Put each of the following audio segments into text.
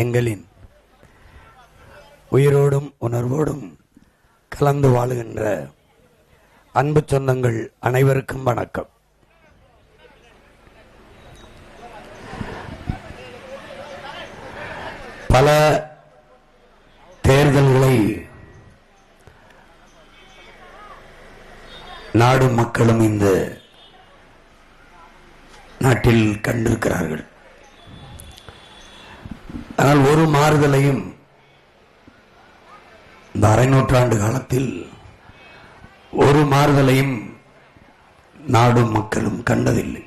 எங்களின் உயிரோடும் உணர்வோடும் கலந்து வாழுகின்ற அன்பு சொந்தங்கள் அனைவருக்கும் வணக்கம். பல தேர்தல்களை நாடும் மக்களும் இந்த நாட்டில் கண்டிருக்கிறார்கள். ஆனால் ஒரு மாறுதலையும் இந்த அரை நூற்றாண்டு காலத்தில் ஒரு மாறுதலையும் நாடும் மக்களும் கண்டதில்லை.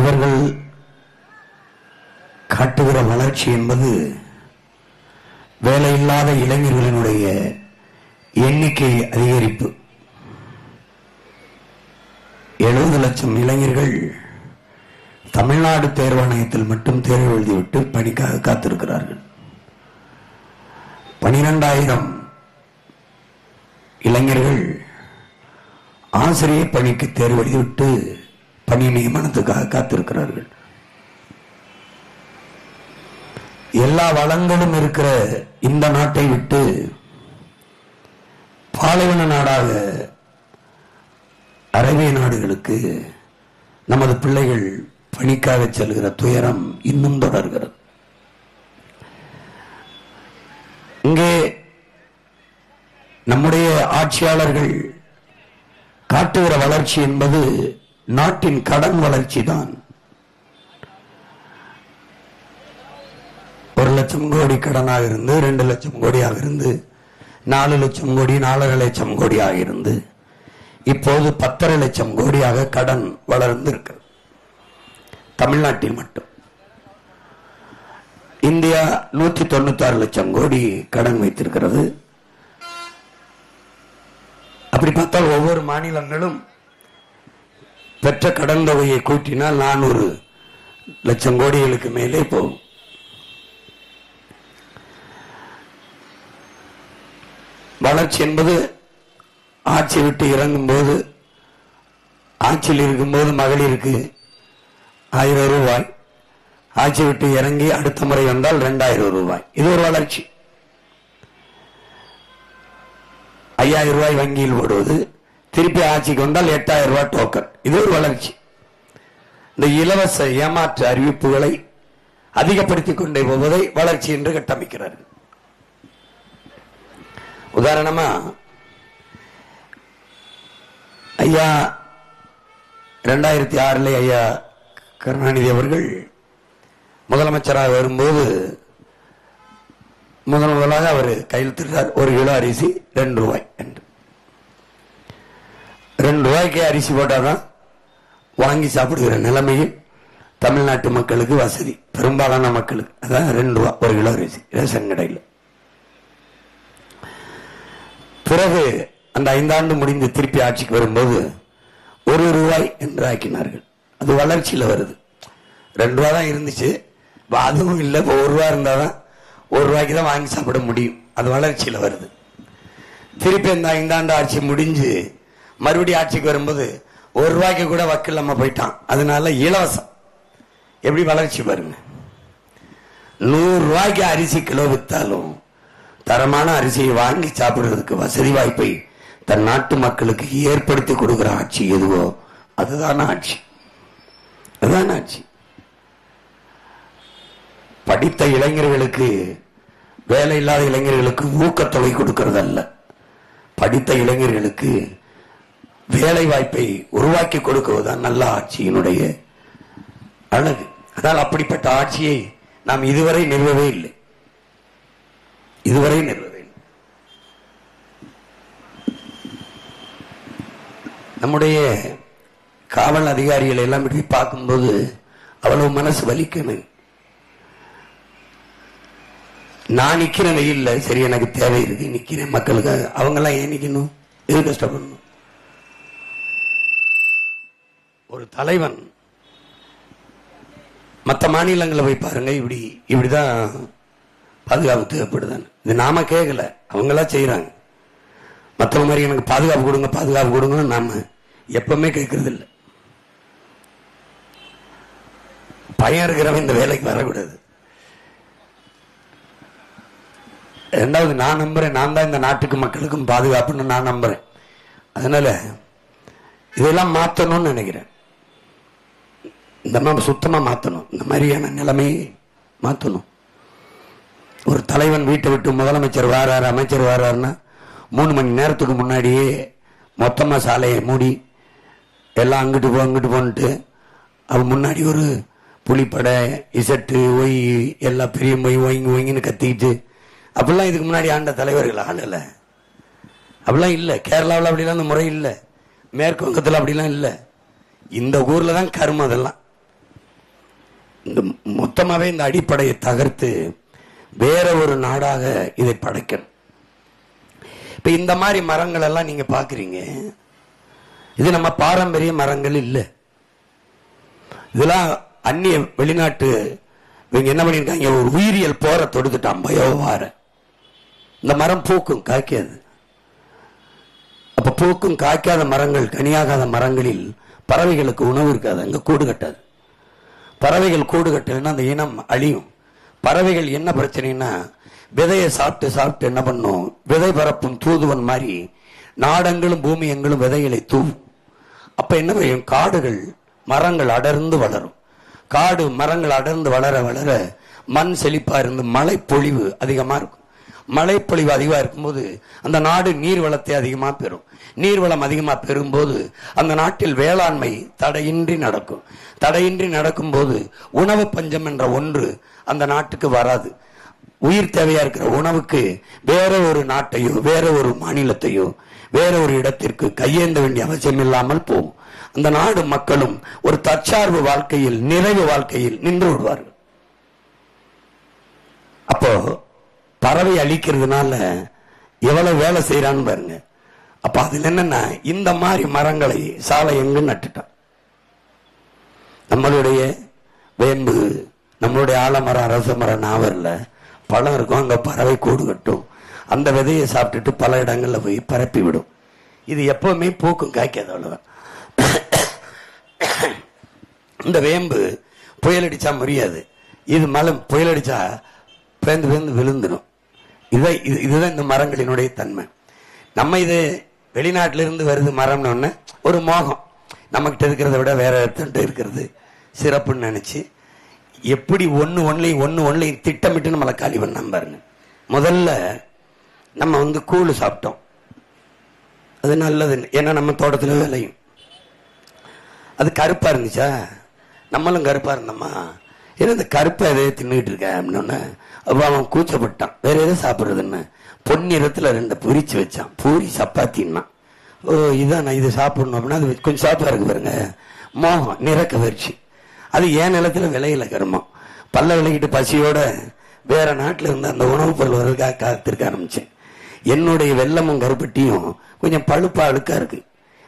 இவர்கள் காட்டுகிற வளர்ச்சி என்பது வேலையில்லாத இளைஞர்களினுடைய எண்ணிக்கை அதிகரிப்பு. 70 லட்சம் இளைஞர்கள் தமிழ்நாடு தேர்வாணையத்தில் மட்டும் தேர்வு எழுதிவிட்டு பணிக்காக காத்திருக்கிறார்கள். 12,000 இளைஞர்கள் ஆசிரியர் பணிக்கு தேர்வு எழுதிவிட்டு பணி நியமனத்துக்காக காத்திருக்கிறார்கள். எல்லா வளங்களும் இருக்கிற இந்த நாட்டை விட்டு பாலைவன நாடாக அரேபிய நாடுகளுக்கு நமது பிள்ளைகள் பணிக்காக செல்கிற துயரம் இன்னும் தொடர்கிறது. இங்கே நம்முடைய ஆட்சியாளர்கள் காட்டுகிற வளர்ச்சி என்பது நாட்டின் கடன் வளர்ச்சி தான். 1 லட்சம் கோடி கடனாக இருந்து 2 லட்சம் கோடியாக இருந்து 4 லட்சம் கோடி 4.5 லட்சம் கோடியாக இருந்து இப்போது 10.5 லட்சம் கோடியாக கடன் வளர்ந்து இருக்கிறது. தமிழ்நாட்டில் மட்டும் இந்தியா 196 லட்சம் கோடி கடன் வைத்திருக்கிறது. அப்படி பார்த்தால் ஒவ்வொரு மாநிலங்களும் பெற்ற கடன் தொகையை கூட்டினால் 400 லட்சம் கோடிகளுக்கு மேலே போகும். வளர்ச்சி என்பது ஆட்சி விட்டு இறங்கும் போது, ஆட்சியில் இருக்கும்போது மகளிருக்கு 1000 ரூபாய், ஆட்சி விட்டு இறங்கி அடுத்த முறை வந்தால் 2000 ரூபாய். இது ஒரு வளர்ச்சி. 5000 ரூபாய் வங்கியில் போடுவது, திருப்பி ஆட்சிக்கு வந்தால் 8000 ரூபாய் டோக்கன். இது ஒரு வளர்ச்சி. இந்த இலவச ஏமாற்று அறிவிப்புகளை அதிகப்படுத்திக் கொண்டே போவதை வளர்ச்சி என்று கட்டமைக்கிறார்கள். உதாரணமா ஐயா 2006 ஐயா கருணாநிதி அவர்கள் முதலமைச்சராக வரும்போது முதலாக அவர் கையெழுத்திட்டார், 1 கிலோ அரிசி 2 ரூபாய் என்று. 2 ரூபாய்க்கு அரிசி போட்டாதான் வாங்கி சாப்பிடுகிற நிலைமையில் தமிழ்நாட்டு மக்களுக்கு வசதி, பெரும்பாலான மக்களுக்கு. அதான் 2 ரூபாய் 1 கிலோ அரிசி ரேஷன் கடையில். பிறகு அந்த 5 ஆண்டு முடிந்து திருப்பி ஆட்சிக்கு வரும்போது 1 ரூபாய் என்று ஆக்கினார்கள். அது வளர்ச்சியில் வருது. 2 ரூபாய் தான் இருந்துச்சு, அதுவும் இல்லை. இப்போ 1 ரூபாய் இருந்தாதான் 1 ரூபாய்க்கு தான் வாங்கி சாப்பிட முடியும். அது வளர்ச்சியில் வருது. திருப்பி இந்த 5 ஆண்டு ஆட்சி முடிஞ்சு மறுபடியும் ஆட்சிக்கு வரும்போது 1 ரூபாய்க்கு கூட வக்கில் நம்ம போயிட்டான். அதனால இலவசம். எப்படி வளர்ச்சி பாருங்க. 100 ரூபாய்க்கு அரிசி கிலோ வித்தாலும் தரமான அரிசியை வாங்கி சாப்பிடுறதுக்கு வசதி வாய்ப்பை தன் நாட்டு மக்களுக்கு ஏற்படுத்தி கொடுக்கிற ஆட்சி எதுவோ அதுதான் ஆட்சி. அதுதான் ஆட்சி. படித்த இளைஞர்களுக்கு, வேலை இல்லாத இளைஞர்களுக்கு ஊக்கத்தொகை கொடுக்கிறது அல்ல, படித்த இளைஞர்களுக்கு வேலை வாய்ப்பை உருவாக்கி கொடுக்குவதுதான் நல்ல ஆட்சியினுடைய அழகு. அதனால் அப்படிப்பட்ட ஆட்சியை நாம் இதுவரை நிறுவவே இல்லை. இதுவரை நிறுவவே இல்லை. நம்முடைய காவல் அதிகாரிகளை எல்லாம் இப்படி பார்க்கும்போது அவ்வளவு மனசு வலிக்கணும். நான் நிக்கிற வெயில்ல சரி, எனக்கு தேவை இருக்கு, நிக்கிறேன் மக்களுக்காக. அவங்க எல்லாம் ஏன் நிக்கணும்? எது கஷ்டப்படணும்? ஒரு தலைவன் மற்ற மாநிலங்களை போய் பாருங்க, இப்படிதான் பாதுகாப்பு தேவைப்படுதான்னு. இது நாம கேட்கல, அவங்களா செய்யறாங்க. மற்றவங்க மாதிரி எனக்கு பாதுகாப்பு கொடுங்க பாதுகாப்பு கொடுங்கன்னு நாம எப்பவுமே கேட்கறது இல்லை. பையன் இருக்கிறவன் இந்த வேலைக்கு வரக்கூடாது. ரெண்டாவது, நான் நம்புறேன், நான் தான் இந்த நாட்டுக்கு மக்களுக்கும் பாதுகாப்புன்னு நான் நம்புறேன். அதனால இதெல்லாம் மாற்றணும்னு நினைக்கிறேன். இந்த மாதிரி சுத்தமா மாற்றணும், இந்த மாதிரியான நிலைமையை மாற்றணும். ஒரு தலைவன் வீட்டை விட்டு முதலமைச்சர் வாராரு, அமைச்சர் வாராருன்னா 3 மணி நேரத்துக்கு முன்னாடியே மொத்தமா சாலையை மூடி எல்லாம் அங்கிட்டு போன்ட்டு அவன் முன்னாடி ஒரு புலிப்படை இசட்டு ஒய் எல்லாம் பெரிய போய் ஒய்ங்கன்னு கத்திக்கிட்டு அப்படிலாம் இதுக்கு முன்னாடி ஆண்ட தலைவர்கள் ஆளல. அப்படிலாம் இல்லை. கேரளாவில் அப்படிலாம் அந்த முறை இல்லை. மேற்கு வங்கத்தில் அப்படிலாம் இல்லை. இந்த ஊர்ல தான் கருமம். அதெல்லாம் இந்த மொத்தமாவே இந்த அடிப்படையை தகர்த்து வேற ஒரு நாடாக இதை படைக்கணும். இப்ப இந்த மாதிரி மரங்கள் எல்லாம் நீங்க பாக்குறீங்க, இது நம்ம பாரம்பரிய மரங்கள் இல்லை. இதெல்லாம் அந்நிய வெளிநாட்டு இவங்க என்ன பண்ணிருக்காங்க, ஒரு உயிரியல் போற தொடுத்துட்டான், பயோவார. இந்த மரம் பூக்கும் காய்க்காது. அப்ப பூக்கும் காய்க்காத மரங்கள், கனியாகாத மரங்களில் பறவைகளுக்கு உணவு இருக்காது, அங்க கூடு கட்டாது. பறவைகள் கூடு கட்டலைன்னா அந்த இனம் அழியும். பறவைகள் என்ன பிரச்சனைனா, விதையை சாப்பிட்டு என்ன பண்ணும், விதை பரப்பும் தூதுவன் மாதிரி நாடெங்களும் பூமி எங்களும் விதைகளை தூவும். அப்ப என்ன செய்யும், காடுகள் மரங்கள் அடர்ந்து வளரும். காடு மரங்கள் அடர்ந்து வளர வளர மண் செழிப்பா இருந்து மழை பொழிவு அதிகமா இருக்கும். மழைப்பொழிவு அதிகமா இருக்கும்போது அந்த நாடு நீர் வளத்தை அதிகமா பெறும். நீர்வளம் அதிகமா பெறும்போது அந்த நாட்டில் வேளாண்மை தடையின்றி நடக்கும். தடையின்றி நடக்கும் போது உணவு பஞ்சம் என்ற ஒன்று அந்த நாட்டுக்கு வராது. உயிர் தேவையா இருக்கிற உணவுக்கு வேற ஒரு நாட்டையோ வேற ஒரு மாநிலத்தையோ வேற ஒரு இடத்திற்கு கையேந்த வேண்டிய அவசியம் இல்லாமல் போகும். அந்த நாடு மக்களும் ஒரு தற்சார்பு வாழ்க்கையில், நிறைவு வாழ்க்கையில் நின்று விடுவார்கள். அப்போ பறவை அழிக்கிறதுனால எவ்வளவு வேலை செய்யறான்னு பாருங்க. அப்ப அதுல என்னன்னா, இந்த மாதிரி மரங்களை சாலை எங்கு நட்டுட்டான். நம்மளுடைய வேம்பு, நம்மளுடைய ஆலமரம், அரச மரம், நாவல்ல பழம் இருக்கும், அங்க பறவை கூடு கட்டும். அந்த விதையை சாப்பிட்டுட்டு பல இடங்கள்ல போய் பரப்பி விடும். இது எப்பவுமே பூக்கும் காய்க்காது, அவ்வளவுதான். இந்த வேம்பு புயல் அடிச்சா முடியாது, இது மலம் புயல் அடிச்சா பேந்து பேந்து விழுந்துடும். இதுதான் இந்த மரங்களினுடைய தன்மை. நம்ம இது வெளிநாட்டிலிருந்து வருது மரம்னு ஒரு மோகம், நம்ம கிட்ட இருக்கிறத விட வேற இடத்துல இருக்கிறது சிறப்புன்னு நினைச்சு எப்படி ஒன்னு திட்டமிட்டு நம்மளை காலி பண்ண பாருங்க. முதல்ல நம்ம கூழ் சாப்பிட்டோம், அது நல்லது, ஏன்னா நம்ம தோட்டத்துல விளையும். அது கருப்பா இருந்துச்சா, நம்மளும் கருப்பா இருந்தோமா, ஏன்னா இந்த கருப்பை எதையோ தின்னுட்டு இருக்க அப்படின்னு அப்ப அவன் கூச்சப்பட்டான், வேற எதை சாப்பிடுறதுன்னு பொன்னிறத்துல 2 பொரிச்சு வச்சான், பூரி சப்பாத்தின்னா. ஓ இதான் நான் இது சாப்பிடணும் அப்படின்னா அது கொஞ்சம் சாப்பிட்டா இருக்கு பாருங்க, மோகம், நிறக்கவர்ச்சி. அது ஏன் நிலத்துல விளையில கருமம். பல்ல விளையிட்டு பசியோட வேற நாட்டுல இருந்து அந்த உணவுப் பொருள் வருவதற்காக காத்திருக்க ஆரம்பிச்சேன். என்னுடைய வெள்ளமும் கருப்பட்டியும் கொஞ்சம் பழுப்பா அழுக்கா இருக்கு,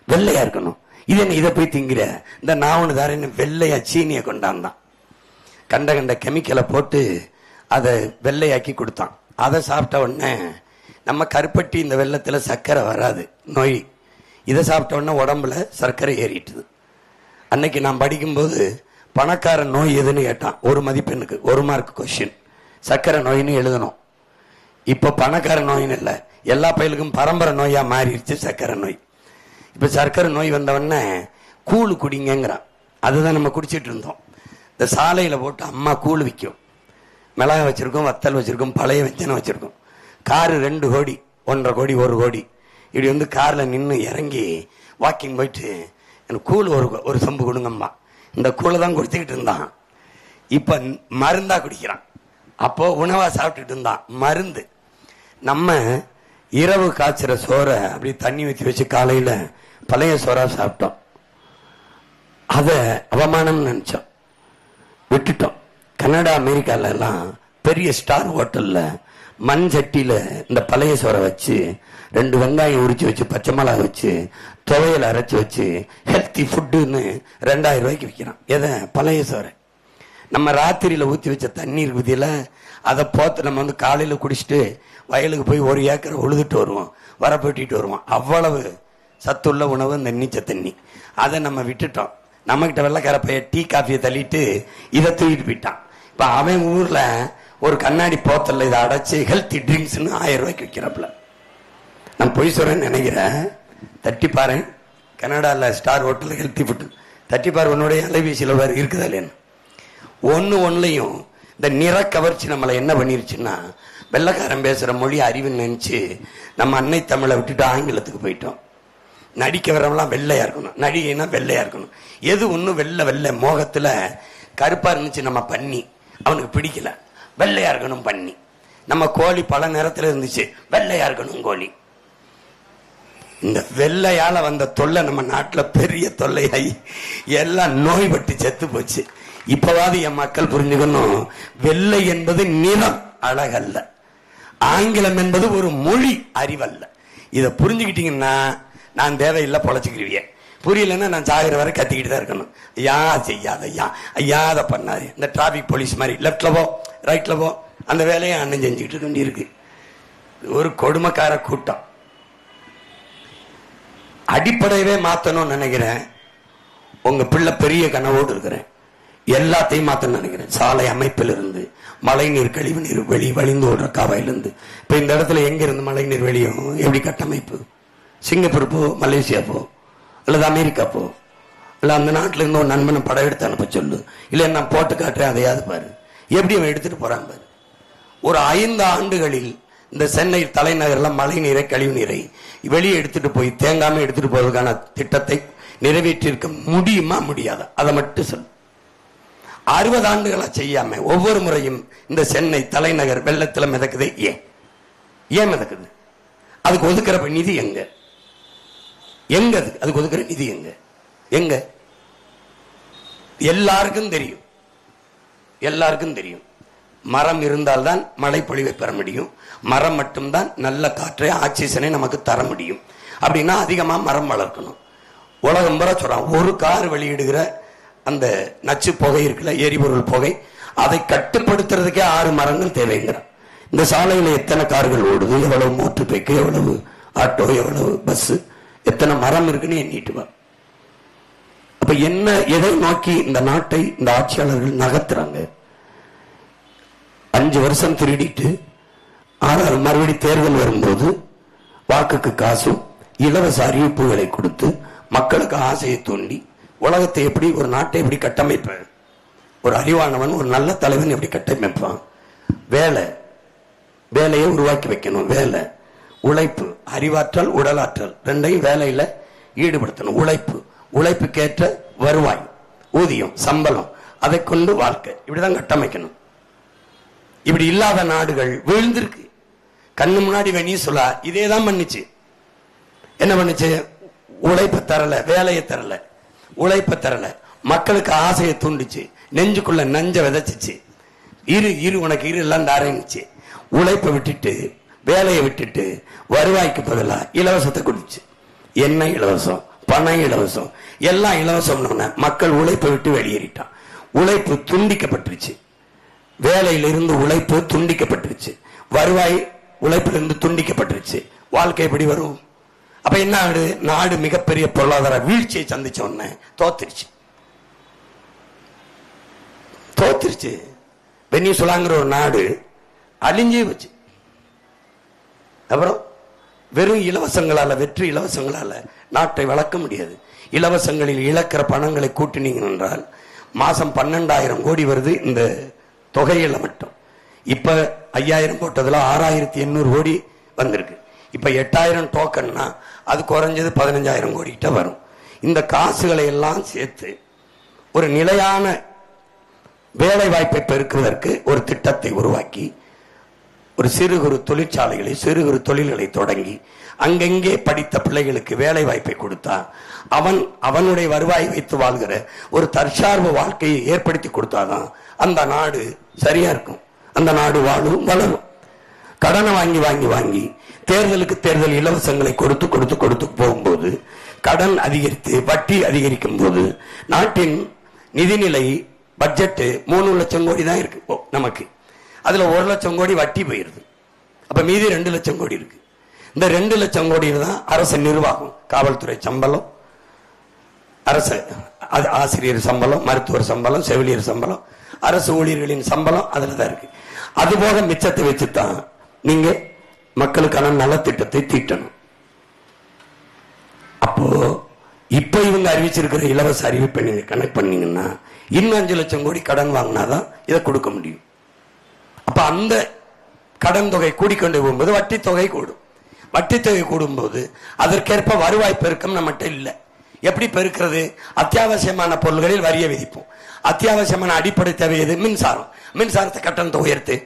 வெள்ளையா இருக்கணும். இது என்ன இதை போய் திங்கிற, இந்த நாவனு தாரன்னு வெள்ளையா சீனியை கொண்டாந்தான். கண்ட கெமிக்கலை போட்டு அதை வெள்ளையாக்கி கொடுத்தான். அதை சாப்பிட்ட உடனே நம்ம கருப்பட்டி இந்த வெள்ளத்துல சர்க்கரை வராது, நோய். இதை சாப்பிட்ட உடனே உடம்புல சர்க்கரை ஏறிட்டுது. அன்னைக்கு நான் படிக்கும்போது பணக்கார நோய் எதுன்னு கேட்டான், 1 மதிப்பெண்ணுக்கு 1 மார்க் கொஸ்டின். சர்க்கரை நோயின்னு எழுதணும். இப்ப பணக்கார நோயின்னு இல்லை, எல்லா பயிலுக்கும் பரம்பரை நோயா மாறிடுச்சு சர்க்கரை நோய். இப்ப சர்க்கரை நோய் வந்தவொடனே கூழ் குடிங்கிறான். அதுதான் நம்ம குடிச்சிட்டு இருந்தோம். இந்த சாலையில போட்டு அம்மா கூழ் விற்கும், மிளகா வச்சிருக்கோம், வத்தல் வச்சிருக்கோம், பழைய வெஞ்சனம் வச்சிருக்கோம். காரு 2 கோடி 1.5 கோடி 1 கோடி இப்படி கார்ல நின்று இறங்கி வாக்கிங் போயிட்டு எனக்கு கூழ் ஒரு சம்பு கொடுங்கம்மா. இந்த கூழை தான் குடிச்சுக்கிட்டு இருந்தான். இப்ப மருந்தா குடிக்கிறான். அப்போ உணவா சாப்பிட்டுட்டு இருந்தான், மருந்து. நம்ம இரவு காய்ச்சற சோறை அப்படி தண்ணி ஊற்றி வச்சு காலையில பழைய சோறா சாப்பிட்டோம். அத அவமானம் நினைச்சோம், விட்டுட்டோம். கனடா அமெரிக்கால எல்லாம் பெரிய ஸ்டார் ஹோட்டல்ல மண் சட்டியில இந்த பழைய சோறை வச்சு 2 வெங்காயம் உரிச்சு வச்சு பச்சை மிளகா வச்சு துவையல் அரைச்சு வச்சு ஹெல்த்தி ஃபுட்டுன்னு 2000 ரூபாய்க்கு விற்கிறான். எதை? பழைய சோறை. நம்ம ராத்திரியில ஊற்றி வச்ச தண்ணீர் விதியில அதை போத்து நம்ம காலையில குடிச்சிட்டு வயலுக்கு போய் 1 ஏக்கர் உழுதுட்டு வருவோம், வரப்போட்டிட்டு வருவோம். அவ்வளவு சத்துள்ள உணவு இந்த நீச்ச தண்ணி. அதை நம்ம விட்டுட்டோம். நம்ம கிட்ட வெள்ளக்காரப்பைய டீ காஃபியை தள்ளிட்டு இதை தூக்கிட்டு போயிட்டான். இப்ப அவன் ஊர்ல ஒரு கண்ணாடி போத்தல்ல இதை அடைச்சு ஹெல்த்தி ட்ரிங்க்ஸ்னு 1000 ரூபாய்க்கு விற்கிறாப்புல. நான் பொய் சொல்றேன்னு நினைக்கிறேன். தட்டி பாரு, கனடால ஸ்டார் ஹோட்டல் ஹெல்த்தி ஃபுட் தட்டி பாரு, உன்னுடைய அலைபேசியில் இருக்குதா இல்லைன்னு. ஒன்னுலையும் இந்த நிற கவர்ச்சி நம்மளை என்ன பண்ணிருச்சுன்னா, வெள்ளக்காரன் பேசுற மொழி அறிவுன்னு நினைச்சு நம்ம அன்னை தமிழை விட்டுட்டு ஆங்கிலத்துக்கு போயிட்டோம். நடிக்க வரவெல்லாம் வெள்ளையா இருக்கணும், நடிகைனா வெள்ளையா இருக்கணும். எது ஒண்ணு வெள்ளை வெள்ளை மோகத்துல கருப்பா இருந்துச்சு நம்ம பண்ணி, அவனுக்கு பிடிக்கல. வெள்ளையா இருக்கணும் பண்ணி. நம்ம கோழி பல நேரத்துல இருந்துச்சு, வெள்ளையா இருக்கணும் கோழி. இந்த வெள்ளையால வந்த தொல்லை நம்ம நாட்டுல பெரிய தொல்லையாகி எல்லாம் நோய்பட்டு செத்து போச்சு. இப்பவாது என் மக்கள் புரிஞ்சுக்கணும், வெள்ளை என்பது நிறம், அழகல்ல. ஆங்கிலம் என்பது ஒரு மொழி, அறிவல்ல. இதை புரிஞ்சுக்கிட்டீங்கன்னா நான் தேவையில்லை, பொழைச்சிக்கிருவிய. புரியலன்னா நான் சாகிற வரை கத்திக்கிட்டு தான் இருக்கணும். ஐயா செய்யாத, ஐயா ஐயா அதை பண்ணாது. இந்த டிராபிக் போலீஸ் மாதிரி லெப்ட்ல போ ரைட்ல போ, அந்த வேலையை அண்ணன் செஞ்சுக்கிட்டு இருக்க வேண்டியிருக்கு. ஒரு கொடுமைக்கார கூட்டம். அடிப்படையவே மாத்தணும்னு நினைக்கிறேன். உங்க பிள்ளை பெரிய கனவோடு இருக்கிறேன், எல்லாத்தையும் மாத்தணும்னு நினைக்கிறேன். சாலை அமைப்பில் இருந்து, மழை நீர் கழிவு நீர் வெளி வழிந்து ஓடுற காவாயிலிருந்து. இப்ப இந்த இடத்துல எங்க இருந்து மழை நீர் வெளியும் எப்படி கட்டமைப்பு? சிங்கப்பூர் போ, மலேசியா போ, அல்லது அமெரிக்கா போ, இல்ல அந்த நாட்டில இருந்து ஒரு நண்பனை படம் எடுத்து அனுப்ப சொல்லு, இல்ல நான் போட்டு காட்டுறேன் அதையாவது பாரு. எப்படி அவன் எடுத்துட்டு போறான் பாரு. ஒரு 5 ஆண்டுகளில் இந்த சென்னை தலைநகர்ல மழை நீரை கழிவு நீரை வெளியே எடுத்துட்டு போய் தேங்காம எடுத்துட்டு போவதற்கான திட்டத்தை நிறைவேற்றிருக்க முடியுமா முடியாதா? அதை மட்டும் சொல்லு. 60 ஆண்டுகளா செய்யாம ஒவ்வொரு முறையும் இந்த சென்னை தலைநகர் வெள்ளத்துல மிதக்குது. ஏன் மிதக்குது? அதுக்கு ஒதுக்குற நிதி எங்க? எங்க அதுக்கு ஒதுக்குற நிதி எங்க? எங்க? எல்லாருக்கும் தெரியும், எல்லாருக்கும் தெரியும். மரம் இருந்தால்தான் மழை பொழிவை பெற முடியும். மரம் மட்டும்தான் நல்ல காற்றை, ஆக்சிஜனை நமக்கு தர முடியும். அப்படின்னா அதிகமா மரம் வளர்க்கணும். உலகம் பூரா சொல்றான், ஒரு கார் வெளியிடுகிற அந்த நச்சு புகை இருக்குல்ல, எரிபொருள் புகை, அதை கட்டுப்படுத்துறதுக்கே 6 மரங்கள் தேவைங்கிறான். இந்த சாலையில எத்தனை கார்கள் ஓடுது, எவ்வளவு மோட்டர் பைக்கு, எவ்வளவு ஆட்டோ, எவ்வளவு பஸ், எத்தனை மரம் இருக்குன்னு எண்ணிட்டு வா. அப்ப என்ன, எதை நோக்கி இந்த நாட்டை இந்த ஆட்சியாளர்கள் நகர்த்துறாங்க? 5 வருஷம் திருடிட்டு 6 மறுபடி தேர்தல் வரும்போது வாக்குக்கு காசும் இலவச அறிவிப்புகளை கொடுத்து மக்களுக்கு ஆசையை தூண்டி உலகத்தை எப்படி, ஒரு நாட்டை எப்படி கட்டமைப்ப, ஒரு அறிவானவன், ஒரு நல்ல தலைவன் எப்படி கட்டமைப்பான்? வேலையை உருவாக்கி வைக்கணும். வேலை, உழைப்பு, அறிவாற்றல், உடலாற்றல் ரெண்டையும் வேலையில ஈடுபடுத்தணும். உழைப்புக்கேற்ற வருவாய், ஊதியம், சம்பளம், அதை கொண்டு வாழ்க்கை, இப்படிதான் கட்டமைக்கணும். இப்படி இல்லாத நாடுகள் விழுந்திருக்கு. கண்ணு முன்னாடி வெனிசுலா இதேதான் பண்ணுச்சு. என்ன பண்ணுச்சு? உழைப்பை தரல, வேலையை தரல, உழைப்பை தரல, மக்களுக்கு ஆசையை தூண்டுச்சு, நெஞ்சுக்குள்ள நஞ்ச விதைச்சிச்சு. இரு உனக்கு இரு எல்லாம் ஆரம்பிச்சு. உழைப்பை விட்டுட்டு, வேலையை விட்டுட்டு, வருவாய்க்கு பதிலாக இலவசத்தை கொடுத்துச்சு. எண்ணெய் இலவசம், பணம் இலவசம், எல்லாம் இலவசம். மக்கள் உழைப்பை விட்டு வெளியேறிட்டான். உழைப்பு துண்டிக்கப்பட்டுருச்சு. வேலையிலிருந்து உழைப்பு துண்டிக்கப்பட்டுருச்சு. வருவாய் உழைப்பிலிருந்து துண்டிக்கப்பட்டுருச்சு. வாழ்க்கை எப்படி வரும்? அப்ப என்ன ஆகுது? நாடு மிகப்பெரிய பொருளாதார வீழ்ச்சியை சந்திச்ச உடனே தோத்துருச்சு. வெனிசுலாங்கிற ஒரு நாடு அழிஞ்சே வச்சு. அப்புறம் வெறும் இலவசங்களால, வெற்றி இலவசங்களால நாட்டை வளர்க்க முடியாது. இலவசங்களில் இழக்கிற பணங்களை கூட்டினீங்க என்றால் மாசம் 12,000 கோடி வருது இந்த தொகையில மட்டும். இப்ப 5000 போட்டதுல 6800 கோடி வந்திருக்கு. இப்ப 8000 டோக்கன்னா அது குறைஞ்சது 15,000 கோடி கிட்ட வரும். இந்த காசுகளை எல்லாம் சேர்த்து ஒரு நிலையான வேலை வாய்ப்பை பெருக்குவதற்கு ஒரு திட்டத்தை உருவாக்கி, ஒரு சிறு குறு தொழிற்சாலைகளை, சிறு குறு தொழில்களை தொடங்கி அங்கெங்கே படித்த பிள்ளைகளுக்கு வேலை வாய்ப்பை கொடுத்தா அவனுடைய வருவாய் வைத்து வாழ்கிற ஒரு தற்சார்பு வாழ்க்கையை ஏற்படுத்தி கொடுத்தாதான் அந்த நாடு சரியா இருக்கும். அந்த நாடு வாழும், வளரும். கடனை வாங்கி வாங்கி வாங்கி தேர்தலுக்கு தேர்தல் இலவசங்களை கொடுத்து கொடுத்து கொடுத்து போகும்போது, கடன் அதிகரித்து வட்டி அதிகரிக்கும் போது நாட்டின் நிதிநிலை பட்ஜெட் 3 லட்சம் கோடி தான் இருக்கு நமக்கு. அதுல 1 லட்சம் கோடி வட்டி போயிருது. அப்ப மீதி 2 லட்சம் கோடி இருக்கு. இந்த 2 லட்சம் கோடியில் தான் அரசு நிர்வாகம், காவல்துறை சம்பளம், அரசு ஆசிரியர் சம்பளம், மருத்துவர் சம்பளம், செவிலியர் சம்பளம், அரசு ஊழியர்களின் சம்பளம் அதுலதான் இருக்கு. அது போக மிச்சத்தை வச்சுதான் நீங்க மக்களுக்கான நலத்திட்டத்தை தீட்டணும். அப்போ இப்ப இவங்க அறிவிச்சிருக்கிற இலவச அறிவிப்பை நீங்க கனெக்ட் பண்ணீங்கன்னா இன்னும் 5 லட்சம் கோடி கடன் வாங்கினாதான் இதை கொடுக்க முடியும். அப்ப அந்த கடன் தொகை கூடிக்கொண்டு போகும்போது வட்டி தொகை கூடும். வட்டி தொகை கூடும்போது அதற்கேற்ப வருவாய் பெருக்கம் நம்மகிட்ட இல்லை. எப்படி பெருக்கிறது? அத்தியாவசியமான பொருள்களில் வரியை விதிப்போம். அத்தியாவசியமான அடிப்படை தேவை எது? மின்சாரம். மின்சாரத்தை கட்டணத்தை உயர்த்து.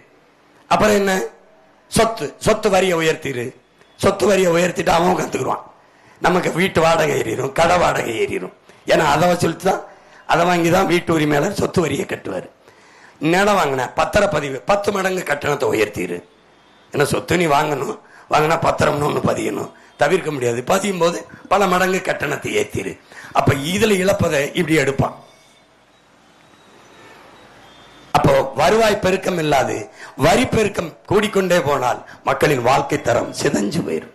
அப்புறம் என்ன? சொத்து வரியை உயர்த்திடு. சொத்து வரியை உயர்த்திட்டு அவன் கத்துக்குருவான். நமக்கு வீட்டு வாடகை ஏறிடும், கடை வாடகை ஏறிடும். ஏன்னா அதை வசூலித்து தான், அதை வாங்கி தான் வீட்டு உரிமையாளர் சொத்து வரியை கட்டுவார். நிலம் வாங்கின பத்திரப்பதிவு 10 மடங்கு கட்டணத்தை உயர்த்திடு. ஏன்னா சொத்து நீ வாங்கினா பத்திரம்னு ஒன்று பதியணும், தவிர்க்க முடியாது. பதியும் போது பல மடங்கு கட்டணத்தை ஏற்றிடு. அப்ப இதுல இழப்பதை இப்படி எடுப்பான். அப்போ வருவாய் பெருக்கம் இல்லாது வரி பெருக்கம் கூடிக்கொண்டே போனால் மக்களின் வாழ்க்கை தரம் சிதைஞ்சு போயிடும்.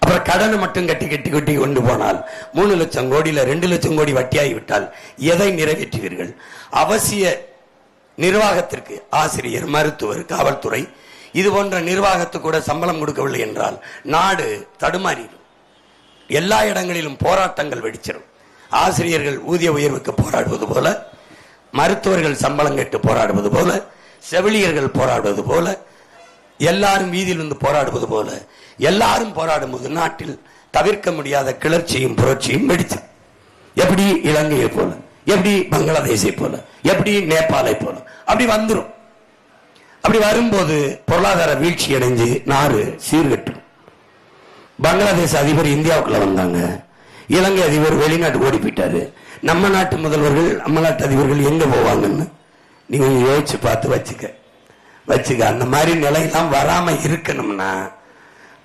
அப்புறம் கடனை மட்டும் கட்டி கொண்டு போனால் 3 லட்சம் கோடியில 2 லட்சம் கோடி வட்டியாகி விட்டால் எதை நிறைவேற்றுவீர்கள்? அவசிய நிர்வாகத்திற்கு ஆசிரியர், மருத்துவர், காவல்துறை இது போன்ற நிர்வாகத்துக்கு கூட சம்பளம் கொடுக்கவில்லை என்றால் நாடு தடுமாறிடும். எல்லா இடங்களிலும் போராட்டங்கள் வெடிச்சிடும். ஆசிரியர்கள் ஊதிய உயர்வுக்கு போராடுவது போல, மருத்துவர்கள் சம்பளம் கேட்டு போராடுவது போல, செவிலியர்கள் போராடுவது போல, எல்லாரும் வீதியில் இருந்து போராடுவது போல, எல்லாரும் போராடும் போது நாட்டில் தவிர்க்க முடியாத கிளர்ச்சியும் புரட்சியும் வெடிச்சு. எப்படி இலங்கையை போல, எப்படி பங்களாதேஷை போல, எப்படி நேபாளை போல அப்படி வந்துடும். அப்படி வரும்போது பொருளாதார வீழ்ச்சி அடைஞ்சு நாடு சீர்கட்டும். பங்களாதேஷ் அதிபர் இந்தியாவுக்குள்ள வந்தாங்க, இலங்கை அதிபர் வெளிநாட்டுக்கு ஓடி போயிட்டாரு. நம்ம நாட்டு முதல்வர்கள், நம்ம நாட்டு அதிபர்கள் எங்க போவாங்கன்னு நீங்க யோசிச்சு பார்த்து வச்சுக்க. அந்த மாதிரி நிலையெல்லாம் வராம இருக்கணும்னா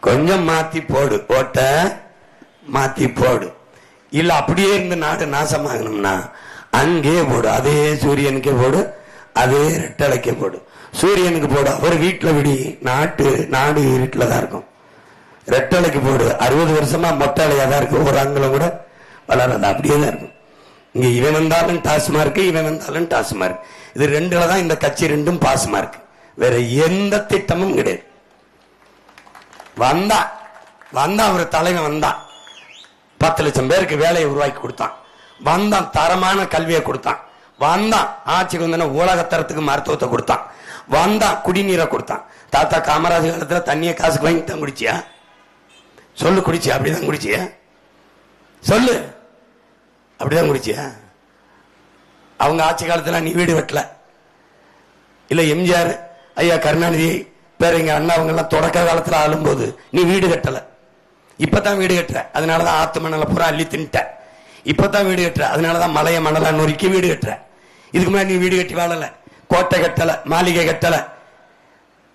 கொஞ்சம் மாத்தி போடு, ஓட்ட மாத்தி போடு. இல்ல அப்படியே இருந்து நாடு நாசமாகணும்னா அங்கே போடு. அதே சூரியனுக்கே போடு, அதே ரெட்டலைக்கே போடு. சூரியனுக்கு போடு, அவர் வீட்டுல விடி, நாடு இருட்டுல தான் இருக்கும். ரெட்டலைக்கு போடு, 60 வருஷமா மொட்டையா தான் இருக்கும், ஒரு அங்குலம் கூட வளராது, அப்படியே தான் இருக்கும். இங்க இவன் வந்தாலும் டாஸ்மார்க், இவன் வந்தாலும் டாஸ்மார்க். இது ரெண்டுல தான் இந்த கட்சி ரெண்டும் பாஸ்மார்க். வேற எந்த திட்டமும் கிடையாது. வந்தான் ஒரு தலைவன் வந்தான், 10 லட்சம் பேருக்கு வேலையை உருவாக்கி கொடுத்தான். வந்தான் தரமான கல்வியை கொடுத்தான். வந்தான் ஆட்சிக்கு வந்தா உலகத்தரத்துக்கு மருத்துவத்தை கொடுத்தான். வந்தான் குடிநீரை கொடுத்தான். தாத்தா காமராஜ் காலத்துல தண்ணியை காசுக்கு வாங்கி தான் குடிச்சியா? சொல்லு, குடிச்சியா? அப்படிதான் குடிச்சியா? சொல்லு, அப்படிதான் குடிச்சியா? அவங்க ஆட்சி காலத்துல நீ வீடு வெட்டல. இல்ல எம்ஜிஆர், ஐயா கருணாநிதி, வேற எங்க அண்ணா அவங்க எல்லாம் தொடக்க காலத்துல ஆளும்போது நீ வீடு கட்டல. இப்பதான் வீடு கட்டுற, அதனாலதான் ஆத்து மணலை பூரா அள்ளி தின்ட்ட. இப்பதான் வீடு கட்டுற, அதனாலதான் மலைய மணலா நொறுக்கி வீடு கட்டுற. இதுக்கு முன்னாடி நீ வீடு கட்டி வாழல, கோட்டை கட்டல, மாளிகை கட்டல.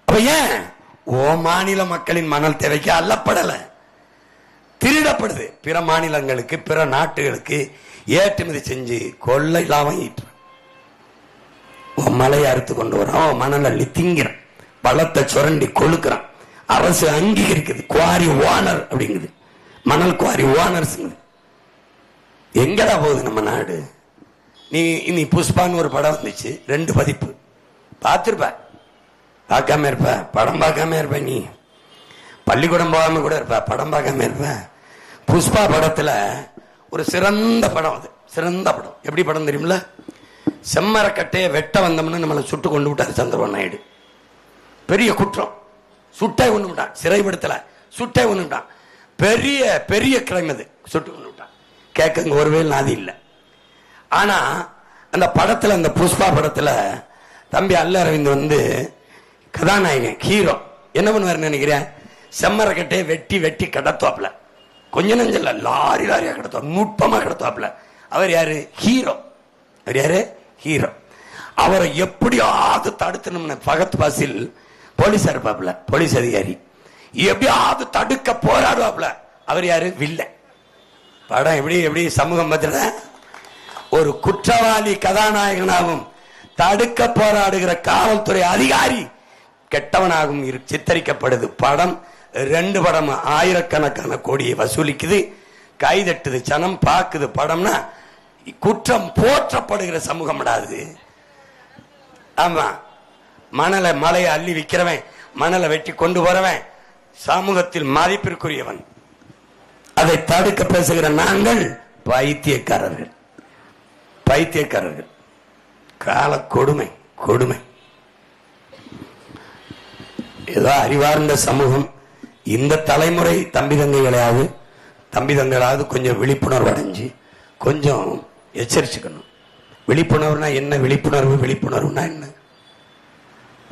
அப்ப ஏன் ஓ மாநில மக்களின் மணல் தேவைக்கு அல்லப்படல, திருடப்படுது. பிற மாநிலங்களுக்கு, பிற நாட்டுகளுக்கு ஏற்றுமதி செஞ்சு கொள்ளை லாபம் ஈட்டு. மலையை அறுத்து கொண்டு வரான், மணல் அள்ளி திங்கிறான், பழத்தை சுரண்டி கொழுக்கிறான். அரசு அங்கீகரிக்குது, குவாரி ஓனர் அப்படிங்குது, மணல் குவாரி ஓனர்ஸ். எங்கடா போகுது நம்ம நாடு? நீ புஷ்பான்னு ஒரு படம் வந்துச்சு, 2 பதிப்பு பார்த்திருப்ப, பார்க்காம இருப்ப, படம் பார்க்காம இருப்ப. நீ பள்ளிக்கூடம் போகாம கூட இருப்ப, படம் பார்க்காம இருப்ப. புஷ்பா படத்துல ஒரு சிறந்த படம், அது சிறந்த படம். எப்படி படம் தெரியுமில்ல? செம்மரக்கட்டையை வெட்ட வந்தோம்னு நம்மளை சுட்டு கொண்டு விட்டார் சந்திரபாபு நாயுடு. பெரிய குற்றம், சுட்டை ஒண்ணு விட்டான், சிறைப்படுத்தல, சுட்டை ஒண்ணு விட்டான். பெரிய பெரிய கிரைம் அது, சுட்டு கொண்டு விட்டான். கேட்க ஒருவேளை நாதி இல்லை. ஆனா அந்த படத்துல, அந்த புஷ்பா படத்துல தம்பி அல்ல அரவிந்த் வந்து கதாநாயகன், ஹீரோ என்ன பண்ணுவாருன்னு நினைக்கிறேன்? செம்மரக்கட்டையை வெட்டி வெட்டி கடத்துவாப்ல. கொஞ்ச நஞ்சல்ல, லாரி லாரியா கடத்துவார், நுட்பமா கடத்துவாப்ல. அவர் யாரு? ஹீரோ. அவர் யாரு? ஹீரோ. அவரை எப்படியாவது தடுத்தணும்னு பகத் பாசில் போலீஸா இருப்பாப்ல, போலீஸ் அதிகாரி. எப்படியாவது தடுக்க போராடுவாப்ல. அவர் யாரு? வில்ல. படம் எப்படி சமூகம் பத்திர ஒரு குற்றவாளி கதாநாயகனாகவும் தடுக்க போராடுகிற காவல்துறை அதிகாரி கெட்டவனாகவும் சித்தரிக்கப்படுது. படம் 2 படம் ஆயிரக்கணக்கான கோடியை வசூலிக்குது, கைதட்டுது, சனம் பாக்குது. படம்னா குற்றம் போற்றப்படுகிற சமூகம் அது. ஆமா, மலையை அள்ளி விற்கிறவன், மணலை வெட்டி கொண்டு போறவன் சமூகத்தில் மதிப்பிற்குரியவன். அதை தடுக்க பேசுகிற நாங்கள் பைத்தியக்காரர்கள். பைத்தியக்காரர்கள். கால கொடுமை கொடுமை. ஏதோ அறிவார்ந்த சமூகம். இந்த தலைமுறை தம்பி தங்கைகளாவது கொஞ்சம் விழிப்புணர்வு அடைஞ்சு கொஞ்சம் எச்சரிச்சுக்கணும். விழிப்புணர்வுனா என்ன? விழிப்புணர்வுனா என்ன?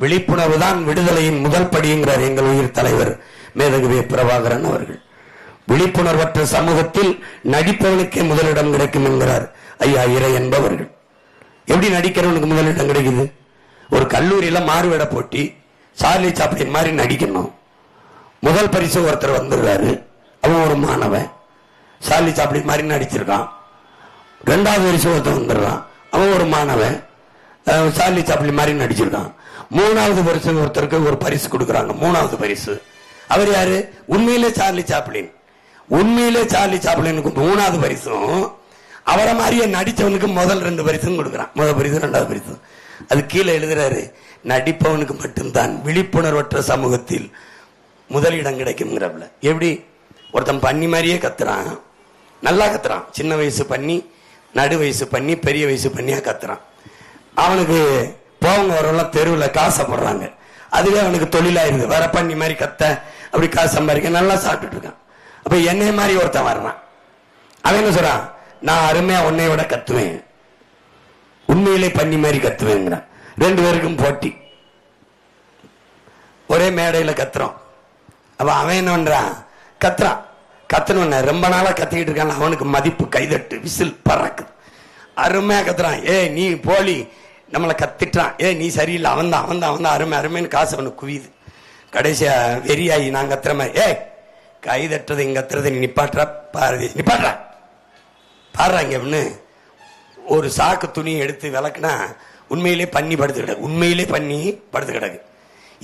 விழிப்புணர்வு தான் விடுதலையின் முதல் படிங்கிறார் எங்கள் உயிர் தலைவர் மேதகு பிரபாகரன் அவர்கள். விழிப்புணர்வற்ற சமூகத்தில் நடிப்பவனுக்கே முதலிடம் கிடைக்கும் என்கிறார் ஐயா இறை என்பவர்கள். எப்படி நடிக்கிறவனுக்கு முதலிடம் கிடைக்குது? ஒரு கல்லூரியில மாறுவேட போட்டி, சார்லி சாப்ளின் மாதிரி நடிக்கணும். முதல் பரிசு ஒருத்தர் வந்துடுறாரு, அவன் ஒரு மாணவன், சார்லி சாப்ளின் மாதிரி நடிச்சிருக்கான். ரெண்டாவது பரிசு ஒருத்தர் வந்துடுறான், அவன் ஒரு மாணவன், சார்லி சாப்ளின் மாதிரி நடிச்சிருக்கான். மூணாவது பரிசு ஒருத்தருக்கு ஒரு பரிசு கொடுக்குறாங்க. மூணாவது பரிசு அவர் யாரு? உண்மையிலே சார்லி சாப்ளின். உண்மையிலே சார்லி சாப்ளினுக்கு மூணாவது பரிசும் அவரை மாதிரியே நடிச்சவனுக்கு முதல் 2 பரிசும் கொடுக்குறான். முதல் பரிசு ரெண்டாவது பரிசு. அது கீழே எழுதுறாரு, நடிப்பவனுக்கு மட்டும்தான் விழிப்புணர்வற்ற சமூகத்தில் முதலிடம் கிடைக்கும்ங்கிறப்பல. எப்படி? ஒருத்தன் பண்ணி மாதிரியே கத்துறான், நல்லா கத்துறான். சின்ன வயசு பண்ணி, நடு வயசு பண்ணி, பெரிய வயசு பண்ணியா கத்துறான். அவனுக்கு போவங்க வரவெல்லாம் தெருவில் காசைப்படுறாங்க. அதுவே அவனுக்கு தொழிலாயிருது. வர பண்ணி மாதிரி கத்த, அப்படி காசு சம்பாதிக்க நல்லா சாப்பிட்டுட்டு இருக்கான். அப்ப என்னை மாதிரி ஒருத்தன் வர்றான், அவன் என்ன சொல்றான்? நான் அருமையா உன்னை விட கத்துவேன், உண்மையிலே பண்ணி மாதிரி கத்துவேங்கிறான். 2 பேருக்கும் போட்டி, ஒரே மேடையில கத்துறோம். அப்ப அவன் என்ன பண்றான்? கத்துறான். கத்தணும் ரொம்ப நாளா கத்திக்கிட்டு இருக்கான். அவனுக்கு மதிப்பு, கைதட்டு, விசில் பறக்குது. அருமையா கத்துறான். ஏ நீ போலி, நம்மளை கத்திட்டான். ஏ நீ சரியில்லை, அவன் தான் அருமை அருமைன்னு காசு அவனுக்கு குவியுது. கடைசியா வெறியாயி நான் கத்துற மாதிரி, ஏ கை தட்டுறது இங்க கத்துறது நீ நிப்பாட்டுறா பாரதி, நிப்பாட்டுறா பாடுறாங்க அப்படின்னு ஒரு சாக்கு துணி எடுத்து விளக்குனா உண்மையிலே பண்ணி படுத்து கிடக்கு. உண்மையிலே பண்ணி படுத்து கிடக்கு.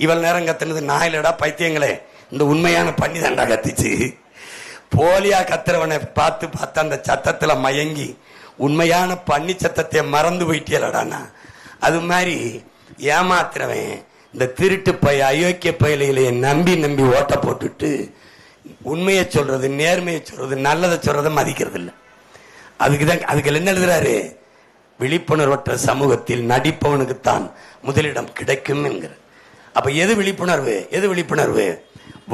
இவள் நேரம் கத்துனது நாயிலடா பைத்தியங்களே, இந்த உண்மையான பண்ணி தாண்டா கத்திச்சு. போலியா கத்துறவனை பார்த்து அந்த சத்தத்துல மயங்கி உண்மையான பண்ணி சத்தத்தை மறந்து போயிட்டேலடானா. அது மாதிரி ஏமாத்துறவன் இந்த திருட்டு பய அயோக்கிய பயலைகளையே நம்பி ஓட்ட போட்டுட்டு உண்மையை சொல்றது, நேர்மையை சொல்றது, நல்லதை சொல்றதை மதிக்கிறது இல்லை. அதுக்கு என்ன எழுதுறாரு? விழிப்புணர்வற்ற சமூகத்தில் நடிப்பவனுக்குத்தான் முதலிடம் கிடைக்கும் என்கிற. அப்ப எது விழிப்புணர்வு?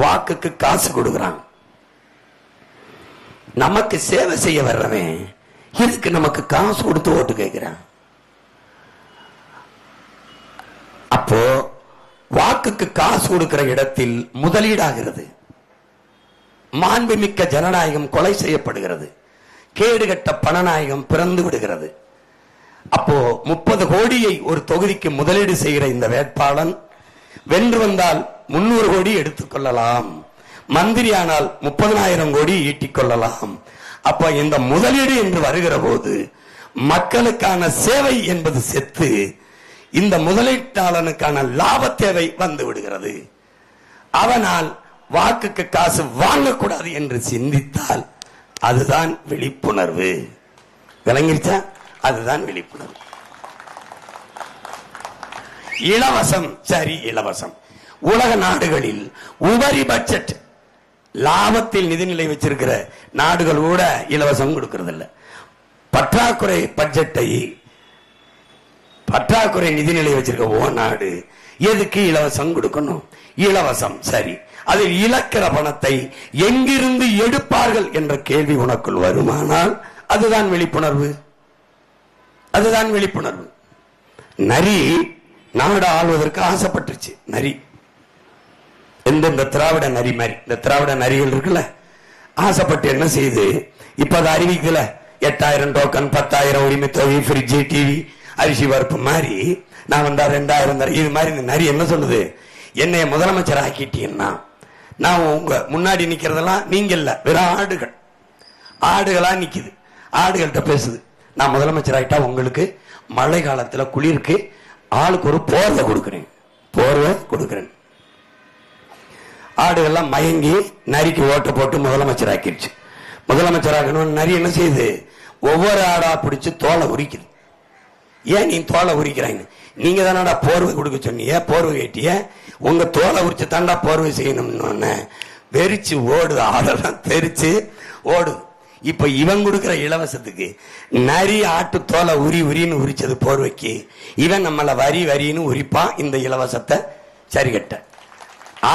வாக்குக்கு காசு கொடுக்கிறான். நமக்கு சேவை செய்ய வர்றவன் இதுக்கு நமக்கு காசு கொடுத்து ஓட்டு கேட்கிறான். அப்போ வாக்குக்கு காசு கொடுக்கிற இடத்தில் முதலீடாகிறது. மாண்புமிக்க ஜனநாயகம் கொலை செய்யப்படுகிறது. கேடுகட்ட பணநாயகம் பிறந்து விடுகிறது. அப்போ 30 கோடியை ஒரு தொகுதிக்கு முதலீடு செய்கிற இந்த வேட்பாளன் வென்று வந்தால் 300 கோடி எடுத்துக்கொள்ளலாம், மந்திரியானால் 30,000 கோடி ஈட்டிக் கொள்ளலாம். அப்ப இந்த முதலீடு என்று வருகிற போது மக்களுக்கான சேவை என்பது செத்து இந்த முதலீட்டாளனுக்கான லாப தேவை வந்து விடுகிறது. அவனால் வாக்குக்கு காசு வாங்கக்கூடாது என்று சிந்தித்தால் அதுதான் விழிப்புணர்வு. விளங்கிருச்சா? அதுதான் விழிப்புணர்வு. இலவசம், சரி இலவசம். உலக நாடுகளில் உபரி பட்ஜெட் லாபத்தில் நிதிநிலை வச்சிருக்கிற நாடுகள் கூட இலவசம் கொடுக்கிறது இல்ல. பற்றாக்குறை பட்ஜெட்டை, பற்றாக்குறை நிதிநிலை வச்சிருக்க நாடு எதுக்கு இலவசம் கொடுக்கணும்? இலவசம் சரி, அதில் இழக்கிற பணத்தை எங்கிருந்து எடுப்பார்கள் என்ற கேள்வி உனக்குள் வருமானால் அதுதான் விழிப்புணர்வு. அதுதான் விழிப்புணர்வு. நரி நாடு ஆள்வதற்கு ஆசைப்பட்டுச்சு. நரி இந்த திராவிட நரி மாதிரி, இந்த திராவிட நரிகள் இருக்குல்ல, ஆசைப்பட்டு என்ன செய்து இப்ப அதை அறிவிக்கல. 8000 டோக்கன், 10,000 உரிமை தொகை, ஃப்ரிட்ஜ், டிவி, அரிசி பருப்பு மாதிரி நான் வந்தா 2000 இது மாதிரி. இந்த நரி என்ன சொல்லுது? என்னைய முதலமைச்சர் ஆக்கிட்டீங்கன்னா நான் உங்க முன்னாடி நிக்கிறதெல்லாம் நீங்க இல்ல, வெறும் ஆடுகளா நிக்குது. ஆடுகள்கிட்ட பேசுது, நான் முதலமைச்சர் ஆகிட்டா உங்களுக்கு மழை காலத்துல குளிருக்கு ஆளுக்கு ஒரு போர்வை கொடுக்கிறேன். ஆடுகள்லாம் மயங்கி நரிக்கு ஓட்ட போட்டு முதலமைச்சர் ஆக்கிடுச்சு. முதலமைச்சராக நிறைய என்ன செய்யுது, ஒவ்வொரு ஆடா பிடிச்சு தோலை உரிக்குது. ஏன் நீ தோலை உரிக்கிறாங்க? நீங்க தானடா போர்வை கொடுக்க சொன்னீங்க, போர்வை கேட்டிய, உங்க தோலை உரிச்சு தாண்டா போர்வை செய்யணும்னு வெறிச்சு ஓடுது, ஆடெல்லாம் தெரிச்சு ஓடுது. இப்ப இவன் கொடுக்கிற இலவசத்துக்கு நரி ஆட்டு தோலை உரின்னு உரிச்சது போர்வைக்கு, இவன் நம்மள வரின்னு உரிப்பான் இந்த இலவசத்தை. சரி கட்ட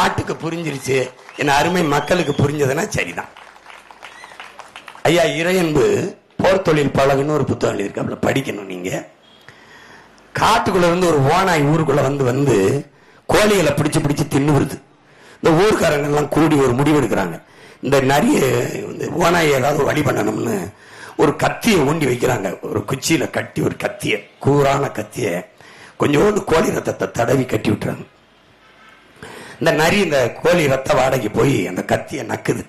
ஆட்டுக்கு புரிஞ்சிருச்சு, என் அருமை மக்களுக்கு புரிஞ்சதுன்னா சரிதான். ஐயா இறையன்பு போர் தொழில் பழகுன்னு ஒரு புத்தகம் எழுதியிருக்காப்புல, படிக்கணும் நீங்க. காட்டுக்குள்ள இருந்து ஒரு ஓனாய் ஊருக்குள்ள வந்து கோழிகளை பிடிச்சு தின்னு வருது. இந்த ஊர்க்காரங்க எல்லாம் கூடி ஒரு முடிவெடுக்கிறாங்க, இந்த நிறைய ஓனாய் ஏதாவது வழி பண்ணணும்னு ஒரு கத்தியை ஊண்டி வைக்கிறாங்க. ஒரு குச்சியில கட்டி ஒரு கத்திய, கூரான கத்திய கொஞ்சோண்டு கோழி ரத்தத்தை தடவி கட்டி விட்டுறாங்க. இந்த நரி இந்த கோழி ரத்த வாடகைக்கு போய் அந்த கத்தியை நக்குது,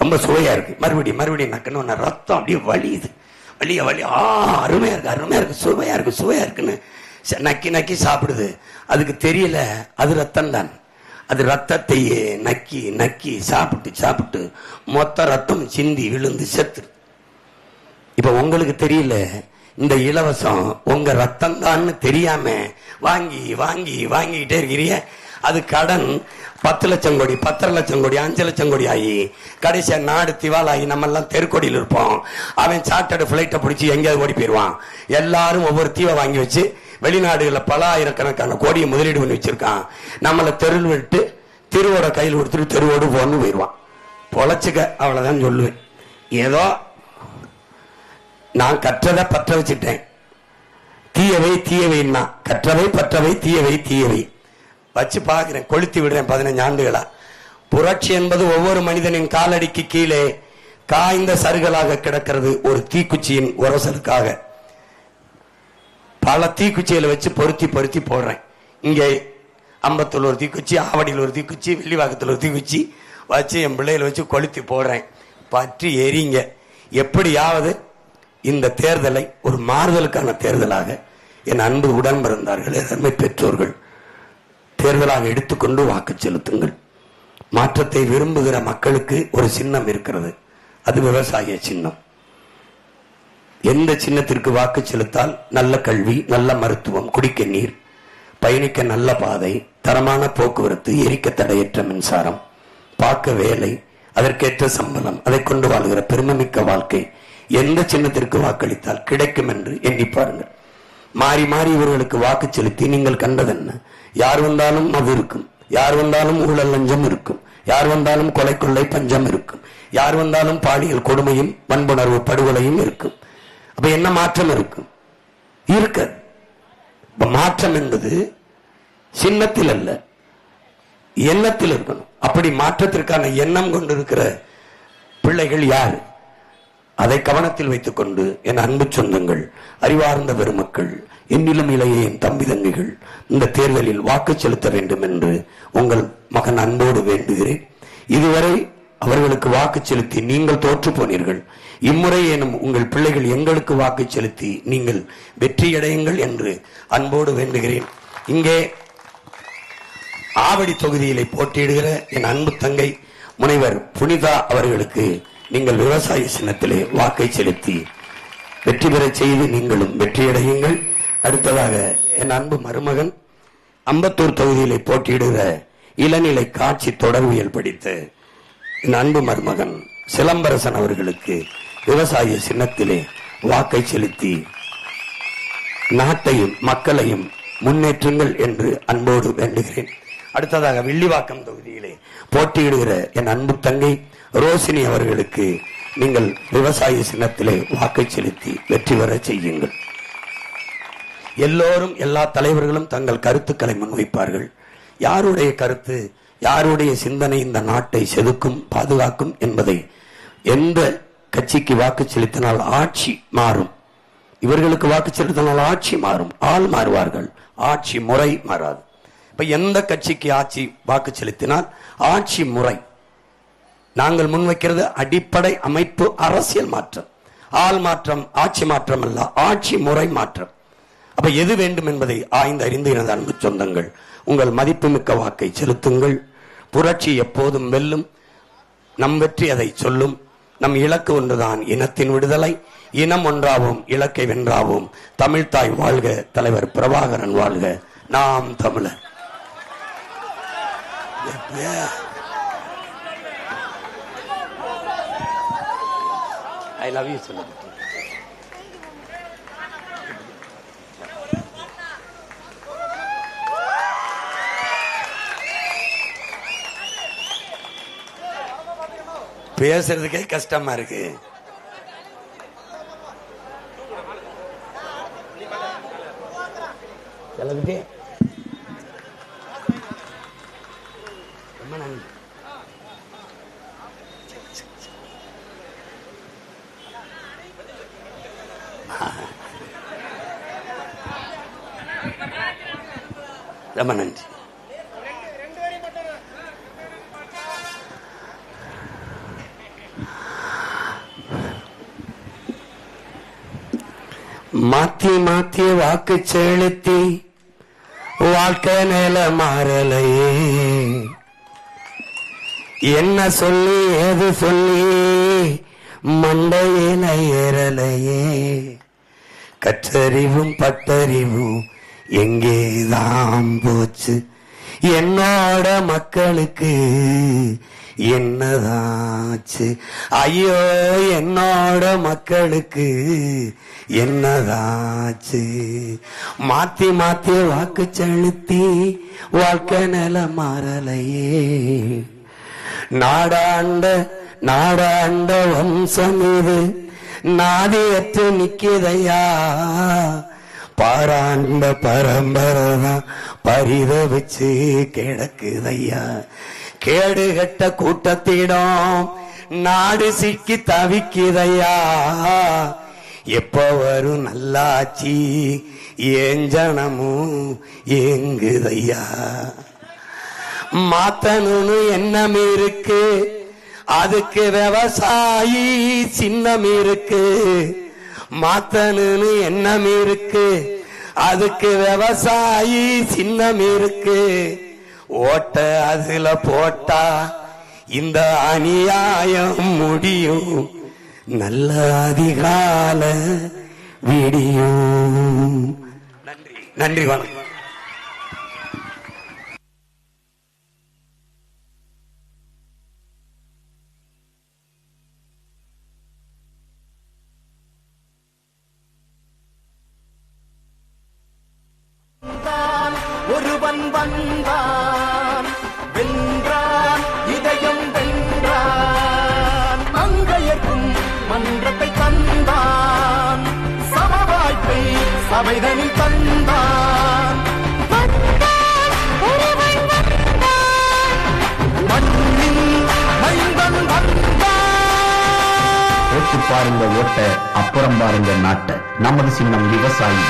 ரொம்ப சுவையா இருக்கு. மறுபடியும் நக்கணும், ரத்தம் அப்படியே வலியுது, வலி அருமையா இருக்கு, சுவையா இருக்குன்னு நக்கி சாப்பிடுது. அதுக்கு தெரியல அது ரத்தம் தான். அது ரத்தத்தை நக்கி சாப்பிட்டு மொத்த ரத்தம் சிந்தி விழுந்து செத்து. இப்ப உங்களுக்கு தெரியல, இந்த இலவசம் உங்க ரத்தம் தான் தெரியாம வாங்கிக்கிட்டே இருக்கிறீங்க. அது கடன் 10 லட்சம் கோடி, 10.5 லட்சம் கோடி, 5 லட்சம் கோடி ஆகி கடைசியா நாடு திவாலாகி நம்ம எல்லாம் தெருக்கோடியில் இருப்போம். அவன் சார்ட்டர்டு பிளைட்டை பிடிச்சி எங்கேயாவது ஓடி போயிடுவான். எல்லாரும் ஒவ்வொரு தீவை வாங்கி வச்சு வெளிநாடுகளில் பல ஆயிரக்கணக்கான கோடியை முதலீடு பண்ணி வச்சிருக்கான். நம்மளை தெருள் விட்டு திருவோட கையில் கொடுத்துட்டு தெருவோடு போன்னு போயிடுவான். பொழைச்சுக்க, அவ்வளவுதான் சொல்லுவேன். ஏதோ நான் கற்றதை பற்ற வச்சுட்டேன். தீயவைன்னா கற்றவை பற்றவை தீயவை வச்சு பார்க்கிறேன், கொளுத்தி விடுறேன் 15 ஆண்டுகளா. புரட்சி என்பது ஒவ்வொரு மனிதனின் காலடிக்கு கீழே காய்ந்த சருகலாக கிடக்கிறது. ஒரு தீக்குச்சியின் உரசலுக்காக பல தீக்குச்சிகளை வச்சு பொருத்தி போடுறேன். இங்கே அம்பத்தூர் ஒரு தீக்குச்சி, ஆவடியில் ஒரு தீக்குச்சி, வெள்ளிவாக்கத்தில் ஒரு தீக்குச்சி வச்சு என் பிள்ளைகளை வச்சு கொளுத்தி போடுறேன். பற்றி எரிங்க. எப்படியாவது இந்த தேர்தலை ஒரு மாறுதலுக்கான தேர்தலாக என் அன்பு உடன் பிறந்தார்கள், அருமை பெற்றோர்கள், தேர்தலாக எடுத்துக்கொண்டு வாக்கு செலுத்துங்கள். மாற்றத்தை விரும்புகிற மக்களுக்கு ஒரு சின்னம் இருக்கிறது, அது விவசாய சின்னம். எந்த சின்னத்திற்கு வாக்கு செலுத்தால் நல்ல கல்வி, நல்ல மருத்துவம், குடிக்க நீர், பயணிக்க நல்ல பாதை, தரமான போக்குவரத்து, எரிக்க தடையற்ற மின்சாரம், பார்க்க வேலை, அதற்கேற்ற சம்பளம், அதை கொண்டு வாழ்கிற பெருமைமிக்க வாழ்க்கை எந்த சின்னத்திற்கு வாக்களித்தால் கிடைக்கும் என்று எண்ணி பாருங்கள். மாறி இவர்களுக்கு வாக்கு செலுத்தி நீங்கள் கண்டதென்ன? யார் வந்தாலும் அது இருக்கும், யார் வந்தாலும் ஊழல் லஞ்சம் இருக்கும், யார் வந்தாலும் கொலை கொள்ளை பஞ்சம் இருக்கும், யார் வந்தாலும் பாலியல் கொடுமையும் வன்புணர்வு படுகொலையும் இருக்கும். அப்ப என்ன மாற்றம் இருக்கும்? இருக்க. மாற்றம் என்பது சின்னத்தில் அல்ல, எண்ணத்தில் இருக்கணும். அப்படி மாற்றத்திற்கான எண்ணம் கொண்டிருக்கிற பிள்ளைகள் யார்? அதை கவனத்தில் வைத்துக் கொண்டு என் அன்பு சொந்தங்கள், அறிவார்ந்த பெருமக்கள், என்னிலும் இளைய என் தம்பி தங்கைகள், இந்த தேர்தலில் வாக்கு செலுத்த வேண்டும் என்று உங்கள் மகன் அன்போடு வேண்டுகிறேன். இதுவரை அவர்களுக்கு வாக்கு செலுத்தி நீங்கள் தோற்று போனீர்கள். இம்முறை எனும் உங்கள் பிள்ளைகள் எங்களுக்கு வாக்கு செலுத்தி நீங்கள் வெற்றியடையுங்கள் என்று அன்போடு வேண்டுகிறேன். இங்கே ஆவடி தொகுதியிலே போட்டியிடுகிற என் அன்பு தங்கை முனைவர் புனிதா அவர்களுக்கு நீங்கள் விவசாய சின்னத்திலே வாக்கை செலுத்தி வெற்றி பெற செய்து நீங்களும் வெற்றியடையுங்கள். அடுத்ததாக என் அன்பு மருமகன் அம்பத்தூர் தொகுதியிலே போட்டியிடுகிற இளநிலை காட்சி தொடர்பியல் படித்த என் அன்பு மருமகன் சிலம்பரசன் அவர்களுக்கு விவசாய சின்னத்திலே வாக்கை செலுத்தி நாட்டையும் மக்களையும் முன்னேற்றுங்கள் என்று அன்போடு வேண்டுகிறேன். அடுத்ததாக வில்லிவாக்கம் தொகுதியிலே போட்டியிடுகிற என் அன்பு தங்கை ரோசினி அவர்களுக்கு நீங்கள் விவசாய சின்னத்திலே வாக்கை செலுத்தி வெற்றி பெற செய்யுங்கள். எல்லோரும், எல்லா தலைவர்களும் தங்கள் கருத்துக்களை முன்வைப்பார்கள். யாருடைய கருத்து, யாருடைய சிந்தனை இந்த நாட்டை செதுக்கும், பாதுகாக்கும் என்பதை, எந்த கட்சிக்கு வாக்கு செலுத்தினால் ஆட்சி மாறும், இவர்களுக்கு வாக்கு செலுத்தினால் ஆட்சி மாறும், ஆள் மாறுவார்கள், ஆட்சி முறை மாறாது. இப்ப எந்த கட்சிக்கு ஆட்சி வாக்கு செலுத்தினால் ஆட்சி முறை, நாங்கள் முன்வைக்கிறது அடிப்படை அமைப்பு அரசியல் மாற்றம், ஆள் மாற்றம், ஆட்சி மாற்றம் அல்ல, ஆட்சி முறை மாற்றம். அப்ப எது வேண்டும் என்பதை ஆய்ந்து அறிந்து எனது அன்பு சொந்தங்கள் உங்கள் மதிப்புமிக்க வாக்கை செலுத்துங்கள். புரட்சி எப்போதும் வெல்லும், நம் வெற்றி அதை சொல்லும். நம் இலக்கு ஒன்றுதான், இனத்தின் விடுதலை. இனம் ஒன்றாவும் இலக்கை வென்றாவும். தமிழ்தாய் வாழ்க, தலைவர் பிரபாகரன் வாழ்க, நாம் தமிழர். I love you, சொல்லுங்க. பேசுறதுக்கே கஷ்டமா இருக்கு. ரொம்ப நன்றி. ரொம்ப நன்றி. மாத்தி மாத்தி வாக்கு செலுத்தி வாழ்க்கை நில மாறலையே. என்ன சொல்லி ஏது சொல்லி மண்டையில ஏறலையே. கற்றறிவும் பட்டறிவும் எங்கேதான் போச்சு. என்னோட மக்களுக்கு என்னதாச்சு. ஐயோ என்னோட மக்களுக்கு என்னதாச்சு. மாத்தி மாத்தி வாக்கு செலுத்தி வாழ்க்கை நில மாறலையே. நாடாண்ட வம்சம் இது நாதியற்று நிக்கிதையா. பாராண்ட பரம்பரைதான் பரிதவிச்சு கிடக்குதையா. கேடுகட்ட கூட்டத்திடம் நாடு சிக்கி தவிக்குதையா. எப்ப வரும் நல்லாச்சி ஏஞ்சனமும் ஏங்குதையா. மாத்தணும்னு எண்ணம் இருக்கு, அதுக்கு விவசாயி சின்னம் இருக்கு. மாத்தணும்னு எண்ணம் இருக்கு, அதுக்கு விவசாயி சின்னம் இருக்கு. ஓட்ட அதுல போட்டா இந்த அநியாயம் முடியும். நல்ல அதிகால விடியும். நன்றி, நன்றி, வணக்கம். ஒருவன் வந்தான், வென்றான், இதயம் வென்றான். மங்கையர்க்கும் மன்றத்தை தந்தான், சமவாய்ப்பை சபைதனில் தந்தான். மண்ணின் மைந்தன் வந்தான். ஓட்டு பாருங்க ஓட்ட, அப்புறம் பாருங்க நாட்ட. நமது சின்னம் விவசாயி.